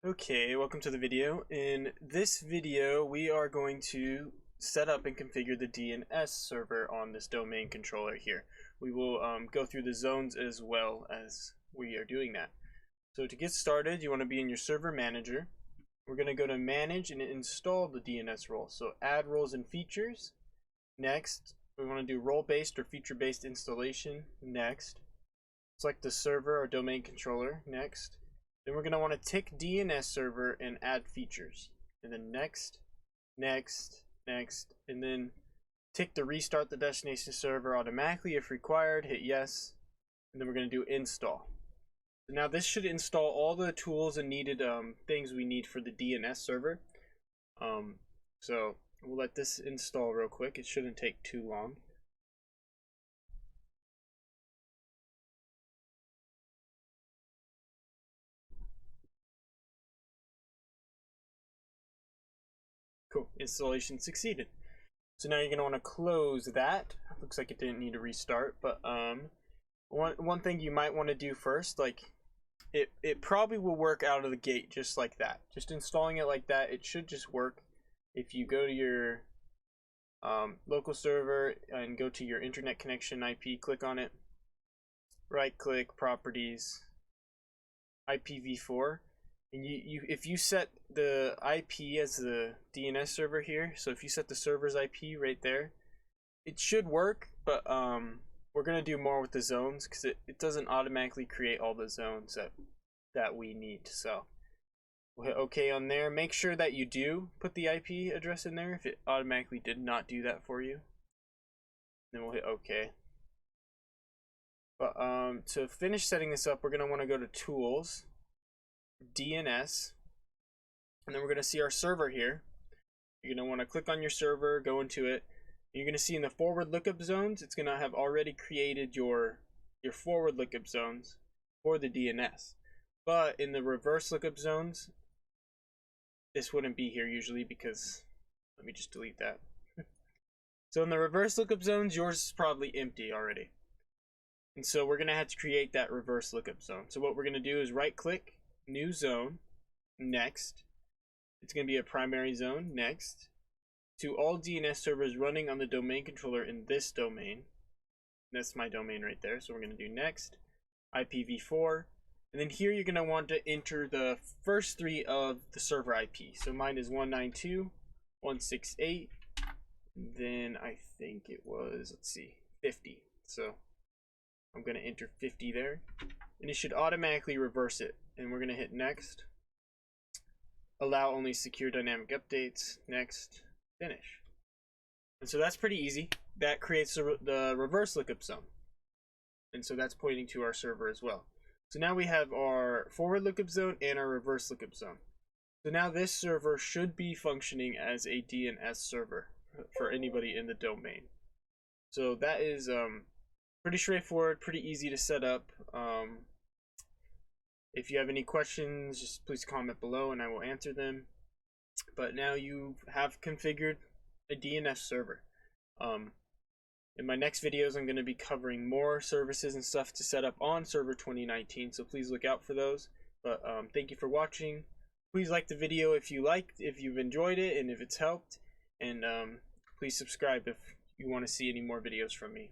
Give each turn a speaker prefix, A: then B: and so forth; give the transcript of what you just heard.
A: Okay, welcome to the video. In this video, we are going to set up and configure the DNS server on this domain controller here. We will go through the zones as well as we are doing that. So to get started, you want to be in your server manager. We're going to go to manage and install the DNS role. So add roles and features. Next, we want to do role-based or feature-based installation. Next, select the server or domain controller. Next. Then we're going to want to tick DNS server and add features. And then next, and then tick the restart the destination server automatically if required, hit yes, and then we're going to do install. So now this should install all the tools and needed things we need for the DNS server. So we'll let this install real quick. It shouldn't take too long. Cool, installation succeeded. So now you're going to want to close that. Looks like it didn't need a restart, but one thing you might want to do first, like it probably will work out of the gate just like that. Just installing it like that, it should just work. If you go to your local server and go to your internet connection IP, click on it, right click, properties, IPv4. And if you set the IP as the DNS server here, so if you set the server's IP right there, it should work, but we're going to do more with the zones because it doesn't automatically create all the zones that we need. So we'll hit OK on there. Make sure that you do put the IP address in there if it automatically did not do that for you. Then we'll hit OK. But to finish setting this up, we're going to want to go to Tools, DNS, and then we're going to see our server here. You're going to want to click on your server, go into it. You're going to see in the forward lookup zones, it's going to have already created your forward lookup zones for the DNS. But in the reverse lookup zones, this wouldn't be here usually because, let me just delete that. So in the reverse lookup zones, yours is probably empty already. And so we're going to have to create that reverse lookup zone. So what we're going to do is right click, new zone, next. It's going to be a primary zone, next. To all DNS servers running on the domain controller in this domain. That's my domain right there. So we're going to do next, IPv4. And then here you're going to want to enter the first three of the server IP. So mine is 192.168. Then I think it was, let's see, 50. So I'm going to enter 50 there. And it should automatically reverse it. And we're going to hit next. Allow only secure dynamic updates. Next. Finish. And so that's pretty easy. That creates the reverse lookup zone. And so that's pointing to our server as well. So now we have our forward lookup zone and our reverse lookup zone. So now this server should be functioning as a DNS server for anybody in the domain. So that is pretty straightforward, pretty easy to set up. If you have any questions, just please comment below and I will answer them. But now you have configured a DNS server. In my next videos, I'm going to be covering more services and stuff to set up on Server 2019, so please look out for those. But thank you for watching. Please like the video if you've enjoyed it and if it's helped. And please subscribe if you want to see any more videos from me.